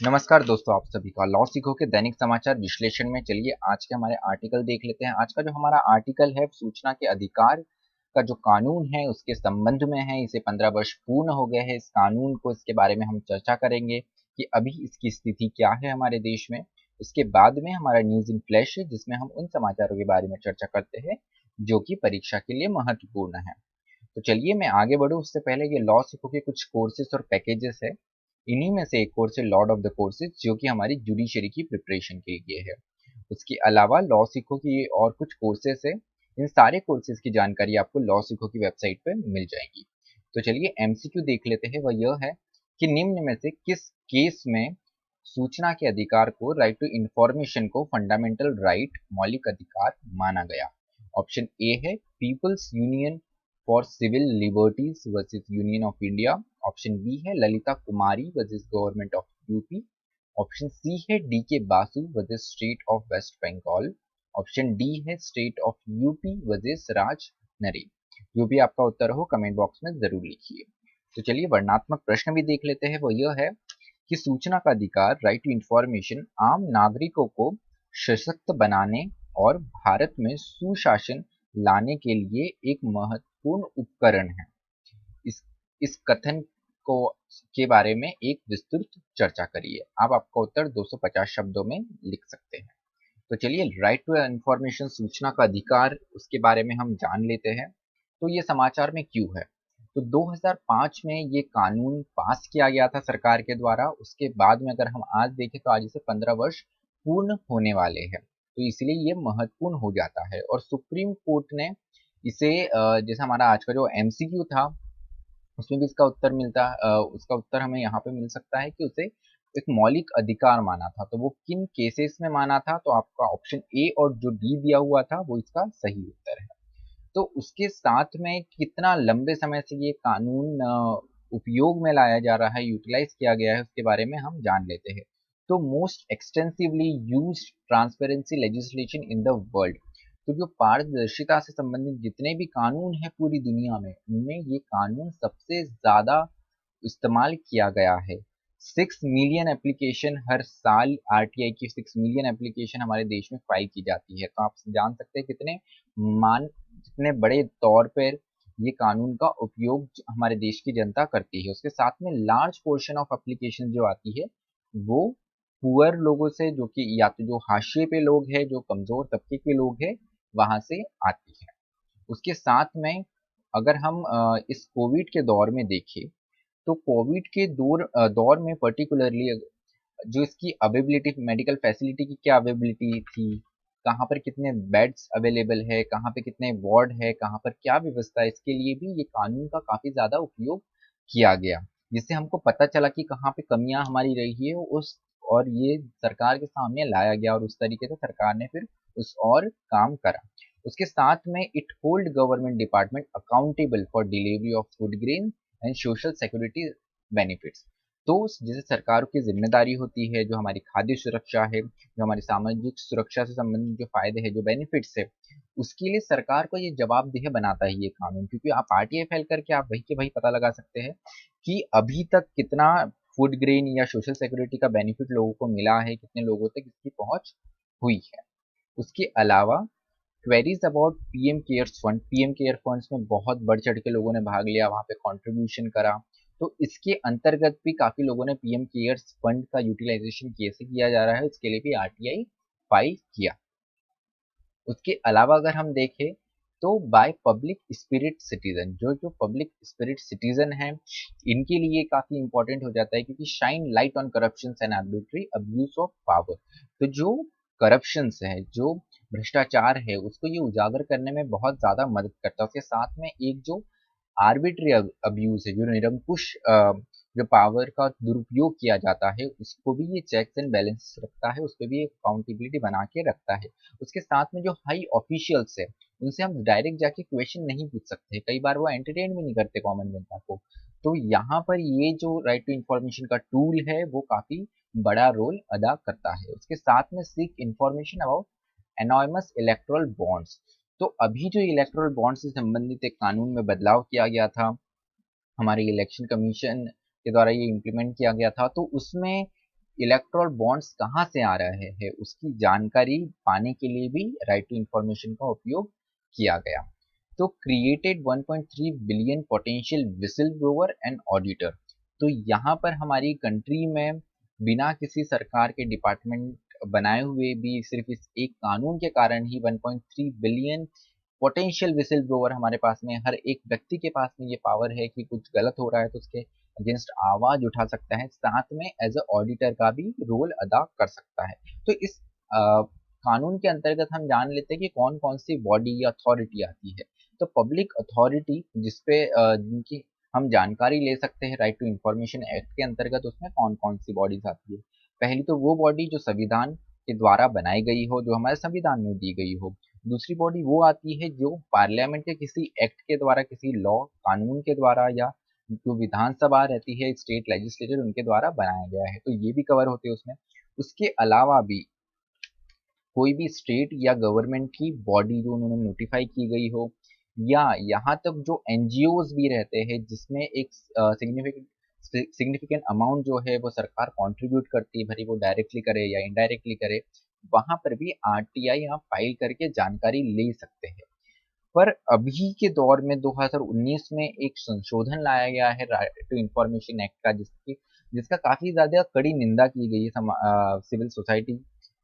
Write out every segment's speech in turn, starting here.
नमस्कार दोस्तों, आप सभी का लॉ सीखो के दैनिक समाचार विश्लेषण में चलिए आज के हमारे आर्टिकल देख लेते हैं। आज का जो हमारा आर्टिकल है सूचना के अधिकार का जो कानून है उसके संबंध में है। इसे 15 वर्ष पूर्ण हो गए हैं इस कानून को। इसके बारे में हम चर्चा करेंगे कि अभी इसकी स्थिति क्या है हमारे देश में। उसके बाद में हमारा न्यूज इन फ्लैश है जिसमें हम उन समाचारों के बारे में चर्चा करते हैं जो कि परीक्षा के लिए महत्वपूर्ण है। तो चलिए मैं आगे बढ़ूँ उससे पहले ये लॉ सीखो के कुछ कोर्सेज और पैकेजेस है। इन्हीं में से एक कोर्स है लॉर्ड ऑफ द कोर्सेज जो कि हमारी जुडिशरी की प्रिपरेशन के लिए है। उसके अलावा लॉ सीखो की और कुछ कोर्सेज है। इन सारे कोर्सेज की जानकारी आपको लॉ सीखो की वेबसाइट पर मिल जाएगी। तो चलिए एमसीक्यू देख लेते हैं। वह यह है कि निम्न में से किस केस में सूचना के अधिकार को राइट टू इंफॉर्मेशन को फंडामेंटल राइट मौलिक अधिकार माना गया। ऑप्शन ए है People's Union for Civil Liberties versus Union of India. Option B है Lalita Kumari versus government of UP. Option C है D K Basu versus state of West Bengal. Option D है state of UP versus Raj Narain. जो भी आपका उत्तर हो कमेंट बॉक्स में जरूर लिखिए। तो चलिए वर्णात्मक प्रश्न भी देख लेते हैं। वो यह है कि सूचना का अधिकार राइट टू इंफॉर्मेशन आम नागरिकों को सशक्त बनाने और भारत में सुशासन लाने के लिए एक महत्वपूर्ण उपकरण है। इस इस कथन को के बारे में एक विस्तृत चर्चा करिए। आप आपका उत्तर 250 शब्दों में लिख सकते हैं। तो चलिए राइट टू इंफॉर्मेशन सूचना का अधिकार उसके बारे में हम जान लेते हैं। तो ये समाचार में क्यों है। तो 2005 में ये कानून पास किया गया था सरकार के द्वारा। उसके बाद में अगर हम आज देखें तो आज से 15 वर्ष पूर्ण होने वाले हैं। तो इसलिए ये महत्वपूर्ण हो जाता है और सुप्रीम कोर्ट ने इसे जैसे हमारा आज का जो एमसीक्यू था उसमें भी इसका उत्तर उसका उत्तर हमें यहाँ पे मिल सकता है कि उसे एक मौलिक अधिकार माना था। तो वो किन केसेस में माना था, तो आपका ऑप्शन ए और जो डी दिया हुआ था वो इसका सही उत्तर है। तो उसके साथ में कितना लंबे समय से ये कानून उपयोग में लाया जा रहा है, यूटिलाइज किया गया है, उसके बारे में हम जान लेते हैं। तो most extensively used transparency legislation in the world. तो जो पारदर्शिता से संबंधित जितने भी कानून हैं पूरी दुनिया में उनमें ये कानून सबसे ज्यादा इस्तेमाल किया गया है। 6 मिलियन एप्लीकेशन हर साल आरटीआई की 6 मिलियन एप्लीकेशन हमारे देश में फाइल की जाती है। तो आप जान सकते हैं कितने बड़े तौर पर ये कानून का उपयोग हमारे देश की जनता करती है। उसके साथ में लार्ज पोर्शन ऑफ एप्लीकेशन जो आती है वो पुअर लोगों से, जो कि या तो जो हाशिए पे लोग हैं, जो कमजोर तबके के लोग हैं, वहां से आती है। उसके साथ में अगर हम इस कोविड के दौर में देखें तो कोविड के दौर में पर्टिकुलरली जो इसकी अवेबिलिटी, मेडिकल फैसिलिटी की क्या अवेबिलिटी थी, कहाँ पर कितने बेड्स अवेलेबल है, कहाँ पे कितने वार्ड है, कहाँ पर क्या व्यवस्था है, इसके लिए भी ये कानून का काफी ज्यादा उपयोग किया गया। जिससे हमको पता चला कि कहाँ पे कमियां हमारी रही है उस और ये सरकार के सामने लाया गया और उस तरीके से सरकार ने फिर उस और काम करा। उसके साथ में it hold government department accountable for delivery of food grain and social security benefits. तो जैसे सरकार की जिम्मेदारी होती है, जो हमारी खाद्य सुरक्षा है, जो हमारी सामाजिक सुरक्षा से संबंधित जो फायदे हैं, जो बेनिफिट्स है, उसके लिए सरकार को ये जवाबदेह बनाता है ये कानून। क्योंकि आप आरटीआई फाइल करके आप वही के वही पता लगा सकते हैं कि अभी तक कितना फूड ग्रेन या सोशल सिक्योरिटी का बेनिफिट लोगों को मिला है, कितने लोगों तक इसकी पहुंच हुई है। उसके अलावा queries about PM cares fund, PM care funds में बहुत बढ़ चढ़ के लोगों ने भाग लिया, वहां पे कंट्रीब्यूशन करा। तो इसके अंतर्गत भी काफी लोगों ने पीएम केयर्स फंड का यूटिलाइजेशन कैसे किया जा रहा है उसके लिए भी आरटीआई फाइल किया। उसके अलावा अगर हम देखें तो बाय पब्लिक स्पिरिट सिटीजन, जो जो पब्लिक स्पिरिट सिटीजन है इनके लिए काफी इंपॉर्टेंट हो जाता है, क्योंकि shine light on corruption and arbitrary abuse of power. तो जो करप्शन है, जो भ्रष्टाचार है, उसको ये उजागर करने में बहुत ज्यादा मदद करता है। उसके साथ में एक जो आर्बिट्री अब्यूज है, जो निरंकुश जो पावर का दुरुपयोग किया जाता है, उसको भी ये चेक्स एंड बैलेंस रखता है, उस पर भी एक अकाउंटेबिलिटी बना के रखता है। उसके साथ में जो हाई ऑफिशियल्स है उनसे हम डायरेक्ट जाके क्वेश्चन नहीं पूछ सकते, कई बार वो एंटरटेन भी नहीं करते कॉमन जनता को। तो यहाँ पर ये जो राइट टू इंफॉर्मेशन का टूल है वो काफी बड़ा रोल अदा करता है। उसके साथ में seek information about anonymous electoral bonds. तो अभी जो इलेक्ट्रल बॉन्ड से संबंधित एक कानून में बदलाव किया गया था, हमारे इलेक्शन कमीशन के द्वारा ये इम्प्लीमेंट किया गया था, तो उसमें इलेक्ट्रॉल बॉन्ड्स कहाँ से आ रहे हैं उसकी जानकारी पाने के लिए भी राइट टू इंफॉर्मेशन का उपयोग किया गया। तो created 1.3 billion potential whistle blower and auditor. तो यहाँ पर हमारी कंट्री में बिना किसी सरकार के डिपार्टमेंट बनाए हुए भी सिर्फ इस एक कानून के कारण ही 1.3 बिलियन पोटेंशियल विसिल ब्लोअर हमारे पास में, हर एक व्यक्ति के पास में ये पावर है कि कुछ गलत हो रहा है तो उसके अगेंस्ट आवाज उठा सकता है, साथ में एज अ ऑडिटर का भी रोल अदा कर सकता है। तो इस कानून के अंतर्गत हम जान लेते हैं कि कौन कौन सी बॉडी या अथॉरिटी आती है। तो पब्लिक अथॉरिटी जिसपे जिनकी हम जानकारी ले सकते हैं राइट टू इंफॉर्मेशन एक्ट के अंतर्गत, उसमें कौन कौन सी बॉडीज आती है। पहली तो वो बॉडी जो संविधान के द्वारा बनाई गई हो, जो हमारे संविधान में दी गई हो। दूसरी बॉडी वो आती है जो पार्लियामेंट के किसी एक्ट के द्वारा, किसी लॉ कानून के द्वारा, या जो विधानसभा रहती है स्टेट लेजिस्लेचर उनके द्वारा बनाया गया है, तो ये भी कवर होते हैं उसमें। उसके अलावा भी कोई भी स्टेट या गवर्नमेंट की बॉडी जो उन्होंने नोटिफाई की गई हो, या यहाँ तक जो एनजीओज भी रहते हैं जिसमें एक सिग्निफिकेंट अमाउंट जो है वो सरकार कंट्रीब्यूट करती है, भले वो डायरेक्टली करे या इनडायरेक्टली करे, वहां पर भी आरटीआई आप फाइल करके जानकारी ले सकते हैं। पर अभी के दौर में 2019 में एक संशोधन लाया गया है राइट टू इंफॉर्मेशन एक्ट का, जिसका काफी ज्यादा कड़ी निंदा की गई है सिविल सोसाइटी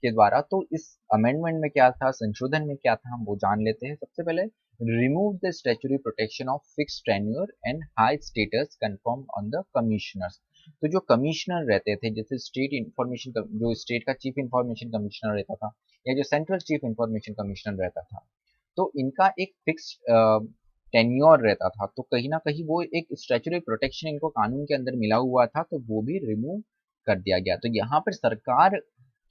के द्वारा। तो इस अमेंडमेंट में क्या था, संशोधन में क्या था, हम वो जान लेते हैं। सबसे पहले, remove the statutory protection of fixed tenure and high status confirm on the commissioners. तो जो कमिश्नर रहते थे, जैसे स्टेट इंफॉर्मेशन, जो स्टेट का चीफ इंफॉर्मेशन कमिश्नर रहता था, या जो सेंट्रल चीफ इंफॉर्मेशन कमिश्नर रहता था, तो इनका एक फिक्स टेन्योर रहता था। तो कहीं ना कहीं वो एक स्टैट्यूटरी प्रोटेक्शन इनको कानून के अंदर मिला हुआ था, तो वो भी रिमूव कर दिया गया। तो यहाँ पर सरकार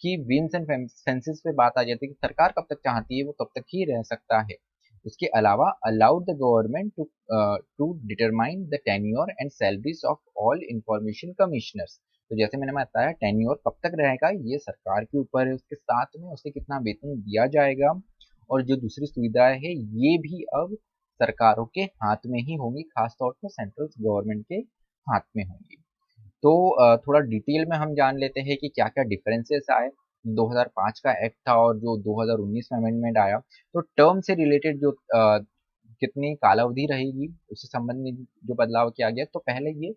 की विंस एंड फेंसेस पे बात आ जाती है कि सरकार कब तक चाहती है वो तब तक ही रह सकता है। उसके अलावा, allowed the government to determine the tenure and salaries of all information commissioners. तो जैसे मैंने बताया, टेन्योर कब तक रहेगा ये सरकार के ऊपर है, उसके साथ में उसे कितना वेतन दिया जाएगा, और जो दूसरी सुविधाएं है ये भी अब सरकारों के हाथ में ही होंगी, खासतौर पर सेंट्रल गवर्नमेंट के हाथ में होंगी। तो थोड़ा डिटेल में हम जान लेते हैं कि क्या क्या डिफरेंसेस आए। 2005 का एक्ट था और जो 2019 में अमेंडमेंट आया, तो टर्म से रिलेटेड जो कितनी कालावधि रहेगी उससे संबंधित जो बदलाव किया गया। तो पहले ये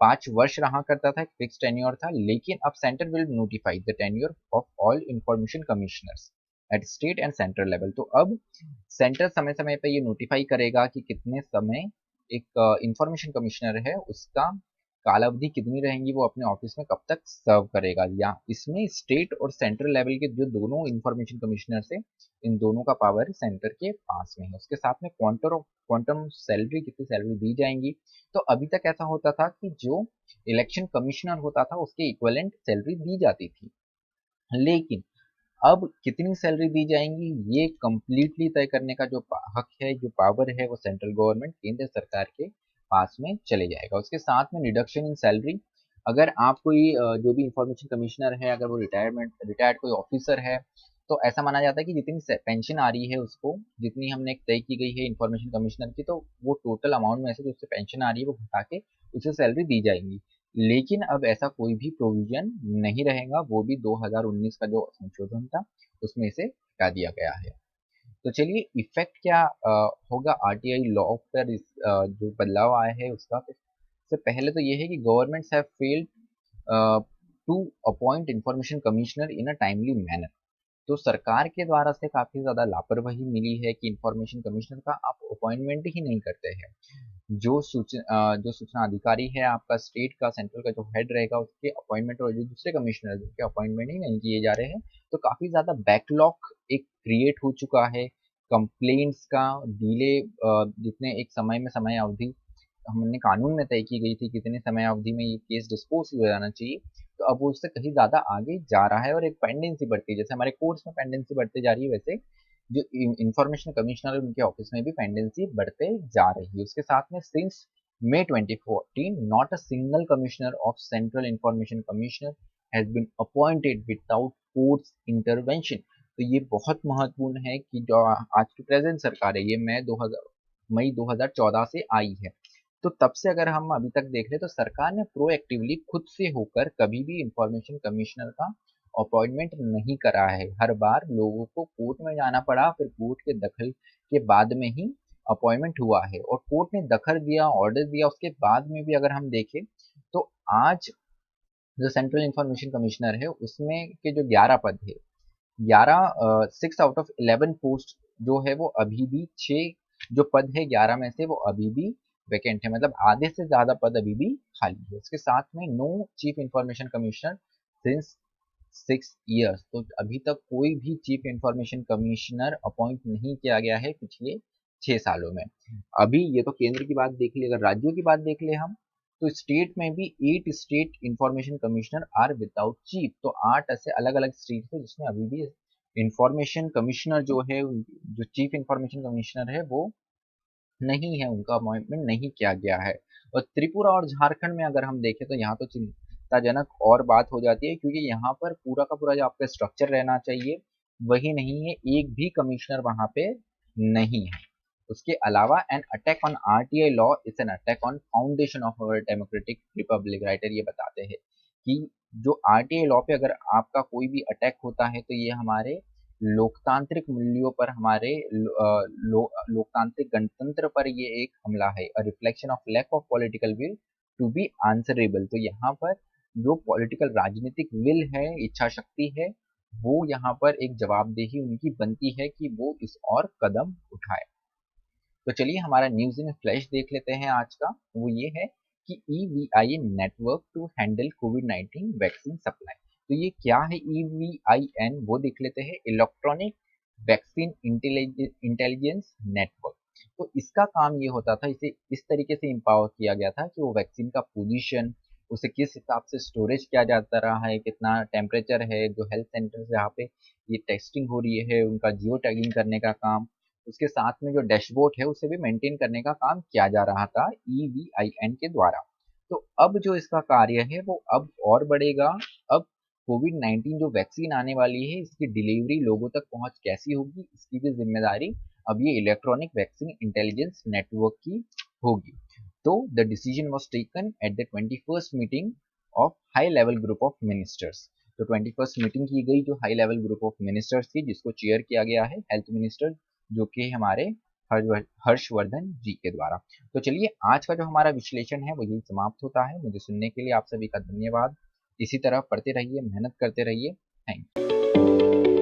5 वर्ष रहा करता था, एक फिक्स टेन्योर था, लेकिन अब centre will notify the tenure of all information commissioners at state and central level. तो अब सेंटर समय समय पे ये नोटिफाई करेगा कि कितने समय एक इंफॉर्मेशन कमिश्नर है उसका कालावधि कितनी रहेंगी, वो अपने ऑफिस में कब तक सर्व करेगा। या इसमें स्टेट और सेंट्रल लेवल के जो दोनों इंफॉर्मेशन कमिश्नर है, इन दोनों का पावर सेंटर के पास में है। उसके साथ में क्वांटम सैलरी, कितनी सैलरी दी जाएंगी। तो अभी तक ऐसा होता था कि जो इलेक्शन कमिश्नर होता था उसके इक्वलेंट सैलरी दी जाती थी, लेकिन अब कितनी सैलरी दी जाएंगी ये कंप्लीटली तय करने का जो हक है, जो पावर है, वो सेंट्रल गवर्नमेंट, केंद्र सरकार के पास में चले जाएगा। उसके साथ में रिडक्शन इन सैलरी, अगर आप कोई जो भी इंफॉर्मेशन कमिश्नर है, अगर वो रिटायर्ड कोई ऑफिसर है, तो ऐसा माना जाता है कि जितनी पेंशन आ रही है उसको, जितनी हमने एक तय की गई है इंफॉर्मेशन कमिश्नर की, तो वो टोटल अमाउंट में से जो उससे पेंशन आ रही है वो घटा के उसे सैलरी दी जाएगी। लेकिन अब ऐसा कोई भी प्रोविजन नहीं रहेगा, वो भी 2019 का जो संशोधन था उसमें से हटा दिया गया है। तो चलिए, इफेक्ट क्या होगा आरटीआई लॉ पर, इस जो बदलाव आया है उसका। तो सबसे पहले तो ये है कि governments have failed to appoint information commissioner in a timely manner. तो सरकार के द्वारा से काफी ज्यादा लापरवाही मिली है कि इंफॉर्मेशन कमिश्नर का आप अपॉइंटमेंट ही नहीं करते हैं। जो सूचना अधिकारी है आपका स्टेट का, सेंट्रल का जो हेड रहेगा, उसके अपॉइंटमेंट, और जो दूसरे कमिश्नर है उसके अपॉइंटमेंट ही नहीं किए जा रहे हैं। तो काफी ज्यादा बैकलॉग एक क्रिएट हो चुका है। कंप्लेंट्स का डिले, जितने एक समय में समय अवधि हमने कानून में तय की गई थी कितने समय अवधि में ये केस डिस्पोज हो जाना चाहिए, तो अब वो उससे कहीं ज्यादा आगे जा रहा है और एक पेंडेंसी बढ़ती है। जैसे हमारे कोर्ट्स में पेंडेंसी बढ़ती जा रही है, वैसे जो इंफॉर्मेशन कमिश्नर है उनके ऑफिस में भी पेंडेंसी बढ़ते जा रही है। उसके साथ में, since May 2014, not a single commissioner of Central Information Commissioner has been appointed without court's intervention। तो ये बहुत महत्वपूर्ण है कि जो आज की प्रेजेंट सरकार है, ये मई 2014 से आई है, तो तब से अगर हम अभी तक देख ले तो सरकार ने प्रोएक्टिवली खुद से होकर कभी भी इंफॉर्मेशन कमिश्नर का अपॉइंटमेंट नहीं करा है। हर बार लोगों को कोर्ट में जाना पड़ा, फिर कोर्ट के दखल के बाद में ही अपॉइंटमेंट हुआ है और कोर्ट ने दखल दिया, ऑर्डर दिया, उसके बाद में भी अगर हम देखें तो आज जो सेंट्रल इंफॉर्मेशन कमिश्नर है उसमें के जो 11 पद है, 6 आउट ऑफ 11 पोस्ट जो है वो अभी भी 6 जो पद है 11 में से वो अभी भी वैकेंट है, मतलब आधे से ज्यादा पद अभी भी खाली है। इसके साथ में no chief information commissioner since 6 years, तो अभी तक कोई भी चीफ इंफॉर्मेशन कमिश्नर अपॉइंट नहीं किया गया है पिछले 6 सालों में। अभी ये तो केंद्र की बात देख ली, अगर राज्यों की बात देख ले हम तो स्टेट में भी 8 state information commissioner are without chief, तो 8 ऐसे अलग अलग स्टेट है जिसमें अभी भी इंफॉर्मेशन कमिश्नर जो है, जो चीफ इंफॉर्मेशन कमिश्नर है वो नहीं है, उनका अपॉइंटमेंट नहीं किया गया है। और त्रिपुरा और झारखंड में अगर हम देखें तो यहाँ तो चिंताजनक और बात हो जाती है, क्योंकि यहाँ पर पूरा का पूरा जो आपका स्ट्रक्चर रहना चाहिए वही नहीं है, एक भी कमिश्नर वहां पे नहीं है। उसके अलावा an attack on RTI law is an attack on foundation of our democratic Republic. Writer ये बताते हैं कि जो आरटीआई लॉ पे अगर आपका कोई भी अटैक होता है तो ये हमारे लोकतांत्रिक मूल्यों पर, हमारे लोकतांत्रिक गणतंत्र पर ये एक हमला है। A reflection of lack of political will to be answerable. तो यहाँ पर जो पॉलिटिकल राजनीतिक विल है, इच्छा शक्ति है, वो यहाँ पर एक जवाबदेही उनकी बनती है कि वो इस और कदम उठाए। तो चलिए हमारा न्यूज इन फ्लैश देख लेते हैं आज का। वो ये है कि EVIN नेटवर्क टू हैंडल कोविड-19 वैक्सीन सप्लाई। तो ये क्या है EVIN, वो देख लेते हैं। Electronic vaccine intelligence network. तो इसका काम ये होता था, इसे इस तरीके से एम्पावर किया गया था कि वो वैक्सीन का पोजीशन, उसे किस हिसाब से स्टोरेज किया जाता रहा है, कितना टेम्परेचर है, जो हेल्थ सेंटर जहाँ पे ये टेस्टिंग हो रही है उनका जियो टैगिंग करने का काम, उसके साथ में जो डैशबोर्ड है उसे भी मेंटेन करने का काम किया जा रहा था EVIN के द्वारा। तो अब जो इसका कार्य है वो अब और बढ़ेगा। अब कोविड-19 जो वैक्सीन आने वाली है इसकी डिलीवरी लोगों तक पहुंच कैसी होगी, इसकी भी जिम्मेदारी अब ये इलेक्ट्रॉनिक वैक्सीन इंटेलिजेंस नेटवर्क की होगी। तो the decision was taken at the 21st meeting of high level group of ministers. तो 21st मीटिंग की गई जो high level group of ministers थी, जिसको चेयर किया गया है हेल्थ मिनिस्टर जो कि हमारे हर्षवर्धन जी के द्वारा। तो चलिए आज का जो हमारा विश्लेषण है वो यही समाप्त होता है। मुझे सुनने के लिए आप सभी का धन्यवाद। इसी तरह पढ़ते रहिए, मेहनत करते रहिए। Thank you.